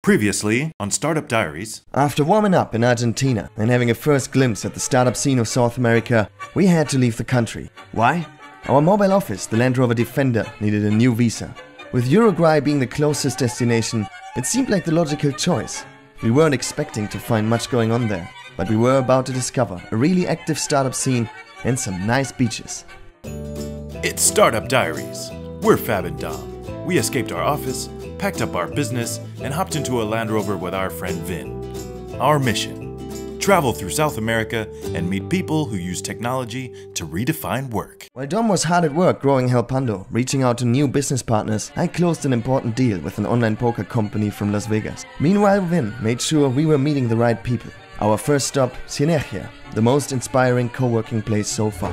Previously on Startup Diaries. After warming up in Argentina and having a first glimpse at the startup scene of South America, we had to leave the country. Why? Our mobile office, the Land Rover Defender, needed a new visa. With Uruguay being the closest destination, it seemed like the logical choice. We weren't expecting to find much going on there, but we were about to discover a really active startup scene and some nice beaches. It's Startup Diaries. We're Fab and Dom. We escaped our office, packed up our business, and hopped into a Land Rover with our friend Vin. Our mission: travel through South America and meet people who use technology to redefine work. While Dom was hard at work growing Helpando, reaching out to new business partners, I closed an important deal with an online poker company from Las Vegas. Meanwhile, Vin made sure we were meeting the right people. Our first stop, Sinergia, the most inspiring co-working place so far.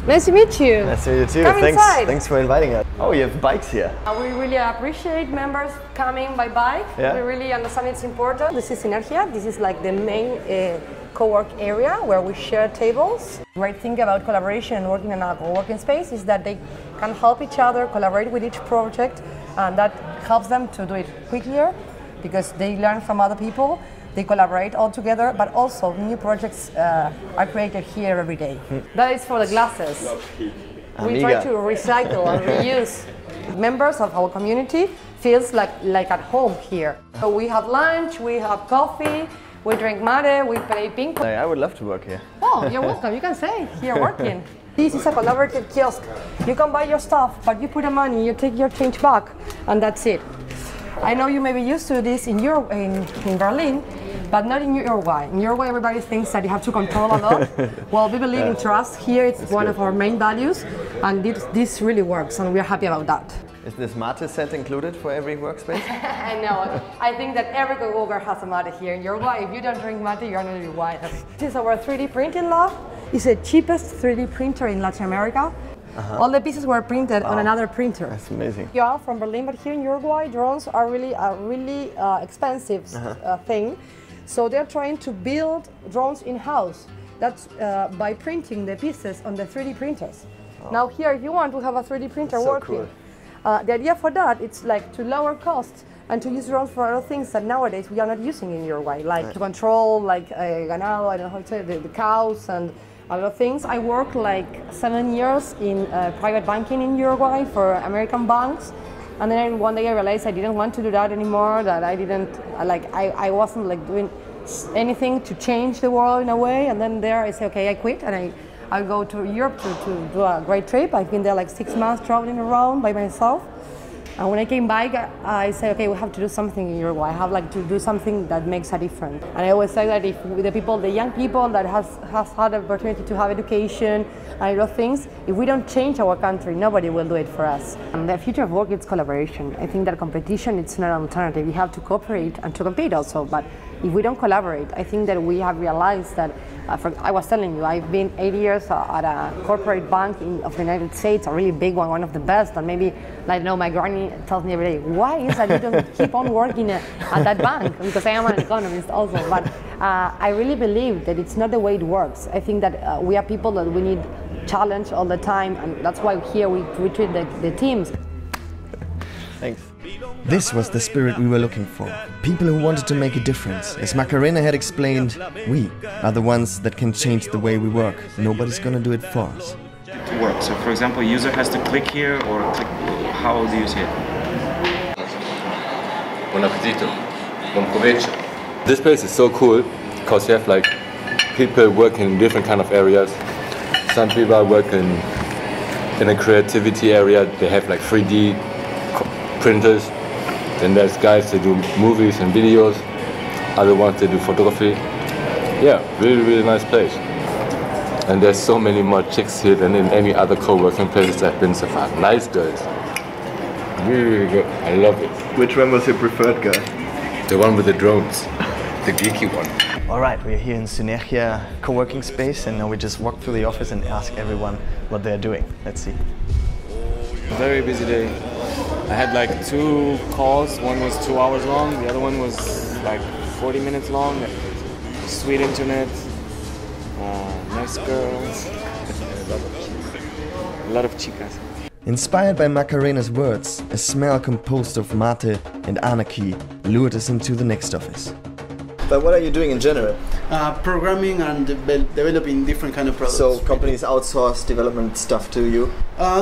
Nice to meet you. Nice to meet you too. Come inside. Thanks for inviting us. Oh, you have bikes here. We really appreciate members coming by bike. Yeah. We really understand it's important. This is Sinergia. This is like the main co-work area where we share tables. The great thing about collaboration and working in a co-working space is that they can help each other, collaborate with each project, and that helps them to do it quicker because they learn from other people. They collaborate all together, but also new projects are created here every day. That is for the glasses. We try to recycle and reuse. Members of our community feels like at home here. So we have lunch, we have coffee, we drink mate, we play ping pong. I would love to work here. Oh, you're welcome. You can stay here working. This is a collaborative kiosk. You can buy your stuff, but you put the money, you take your change back, and that's it. I know you may be used to this in Berlin, but not in Uruguay. In Uruguay, everybody thinks that you have to control a lot. Well, we believe in trust. Here, it's one of our main values, and this really works, and we're happy about that. Is this mate set included for every workspace? I know. I think that every coworker has a mate here in Uruguay. If you don't drink mate, you're not Uruguayan. This is our 3D printing lab. It's the cheapest 3D printer in Latin America. All the pieces were printed on another printer. That's amazing. You are from Berlin, but here in Uruguay, drones are really expensive thing. So they're trying to build drones in-house. That's by printing the pieces on the 3D printers. Now here, if you want to have a 3D printer working, the idea for that, it's like to lower costs and to use drones for other things that nowadays we are not using in Uruguay, like to control ganado, I don't know how to say, the cows and other things. I worked like 7 years in private banking in Uruguay for American banks. And then one day I realized I didn't want to do that anymore, that I wasn't like doing anything to change the world in a way. And then there I said, okay, I quit and I go to Europe to do a great trip. I've been there like 6 months traveling around by myself. And when I came back, I said, okay, we have to do something in Uruguay. I have to do something that makes a difference. And I always say that if the young people that has had the opportunity to have education and other things, if we don't change our country, nobody will do it for us. And the future of work is collaboration. I think that competition, it's not an alternative. We have to cooperate and to compete also. But if we don't collaborate, I think that we have realized that, I was telling you, I've been 8 years at a corporate bank of the United States, a really big one of the best, and maybe, my granny tells me every day, why is that you don't keep on working at that bank? Because I am an economist also, but I really believe that it's not the way it works. I think that we are people that we need challenge all the time, and that's why here we treat the teams. Thanks. This was the spirit we were looking for. People who wanted to make a difference. As Macarena had explained, we are the ones that can change the way we work. Nobody's gonna do it for us. To work. So for example, a user has to click here or click, how do you see it? Buon appetito. Buon provecho. This place is so cool because you have people working in different kind of areas. Some people are working in a creativity area. They have 3D printers. Then there's guys that do movies and videos. Other ones that do photography. Yeah, really, really nice place. And there's so many more chicks here than in any other co-working places I've been so far. Nice girls. Really, really good. I love it. Which one was your preferred guy? The one with the drones. The geeky one. Alright, we're here in Sinergia co-working space, and now we just walk through the office and ask everyone what they're doing. Let's see. Very busy day. I had 2 calls. One was 2 hours long. The other one was 40 minutes long. Sweet internet. Nice girls. A lot of chicas. Inspired by Macarena's words, a smell composed of mate and anarchy lured us into the next office. But what are you doing in general? Programming and developing different kind of products. So companies outsource development stuff to you?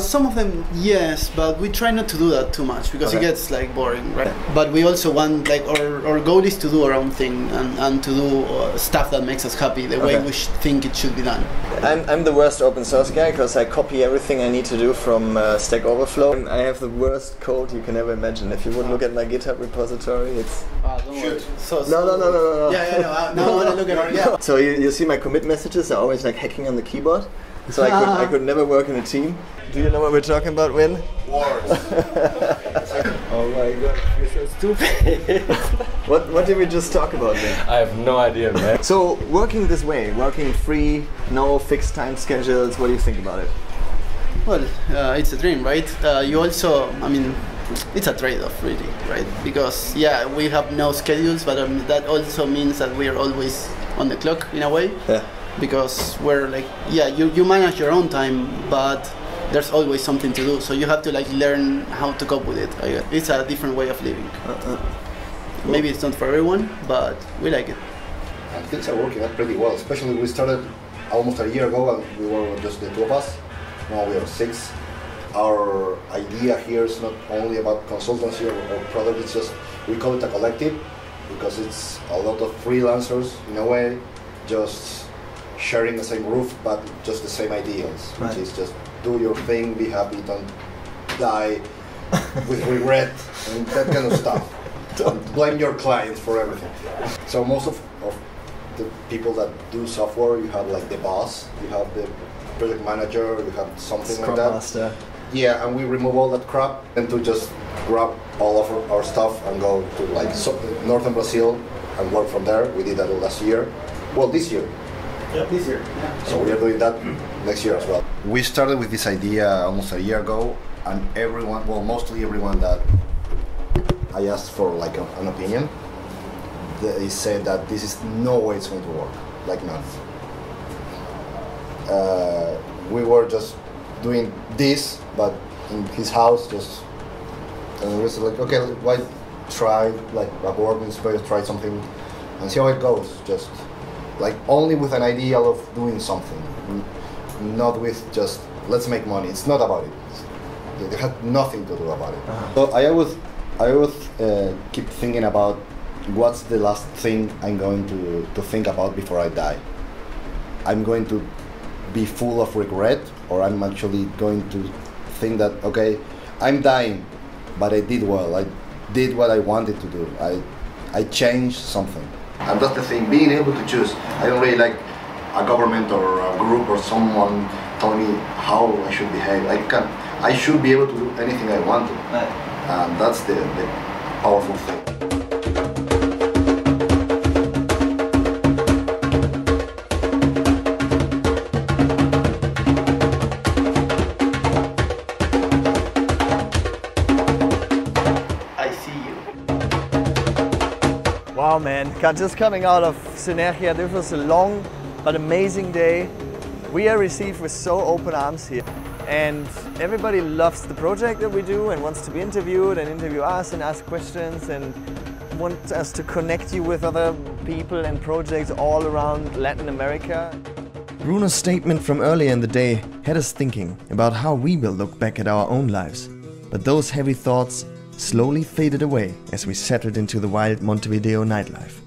Some of them, yes, but we try not to do that too much because it gets like boring, right? But we also want, like, our goal is to do our own thing and to do stuff that makes us happy the way we think it should be done. I'm the worst open source guy because I copy everything I need to do from Stack Overflow. I have the worst code you can ever imagine. If you would look at my GitHub repository, it's... Don't worry. No. Yeah, now I want to look at it. Yeah. So you see my commit messages are always like hacking on the keyboard. So I could never work in a team. Do you know what we're talking about, Win? Wars. Oh my god, you're so stupid. What did we just talk about then? I have no idea, man. So working this way, working free, no fixed time schedules, what do you think about it? Well, it's a dream, right? You also, I mean, it's a trade-off, really, right? Because, yeah, we have no schedules, but that also means that we are always on the clock, in a way. Yeah. Because we're like, yeah, you manage your own time, but there's always something to do. So you have to, like, learn how to cope with it. It's a different way of living. Maybe it's not for everyone, but we like it. And things are working out pretty well. Especially we started almost a year ago, and we were just the two of us. Now we are 6. Our idea here is not only about consultancy or product, it's just, we call it a collective because it's a lot of freelancers in a way, just sharing the same roof but just the same ideals, which is just do your thing, be happy, don't die with regret and that kind of stuff. Don't blame your clients for everything. So most of the people that do software, you have like the boss, you have the project manager, you have something Scrum like that. Master. Yeah, and we remove all that crap and to just grab all of our stuff and go to like northern Brazil and work from there. We did that last year. Well, this year. Yeah, this year. Yeah. So we are doing that next year as well. We started with this idea almost a year ago, and everyone, well, mostly everyone that I asked for like an opinion, they said that this is no way it's going to work, like none. We were just doing this, but in his house, just, and we was like, okay, why try like a working space, try something, and see how it goes. Just like only with an idea of doing something, not with just let's make money. It's not about it. They had nothing to do about it. So I always keep thinking about what's the last thing I'm going to think about before I die. I'm going to be full of regret, or I'm actually going to think that, okay, I'm dying, but I did well. I did what I wanted to do. I changed something. And that's the thing, being able to choose. I don't really like a government or a group or someone telling me how I should behave. I should be able to do anything I want to. And that's the powerful thing. Wow, man, just coming out of Sinergia, this was a long but amazing day. We are received with so open arms here, and everybody loves the project that we do and wants to be interviewed and interview us and ask questions and want us to connect you with other people and projects all around Latin America. Bruno's statement from earlier in the day had us thinking about how we will look back at our own lives, but those heavy thoughts slowly faded away as we settled into the wild Montevideo nightlife.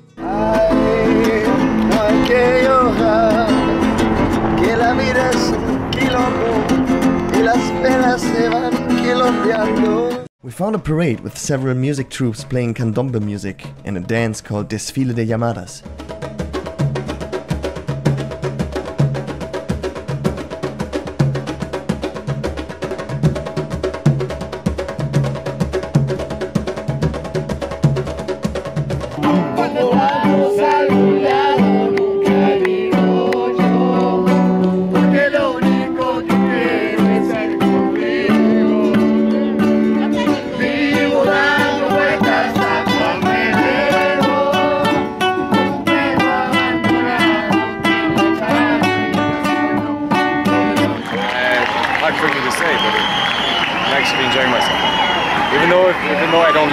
We found a parade with several music troops playing candombe music and a dance called Desfile de Llamadas.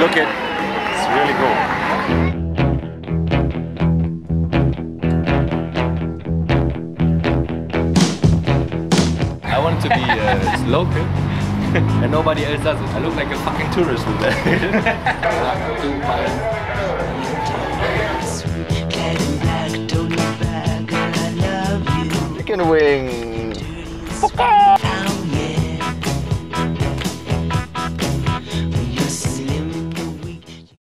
look it. It's really cool. I want to be local, and nobody else does it. I look like a fucking tourist with that. Chicken wing.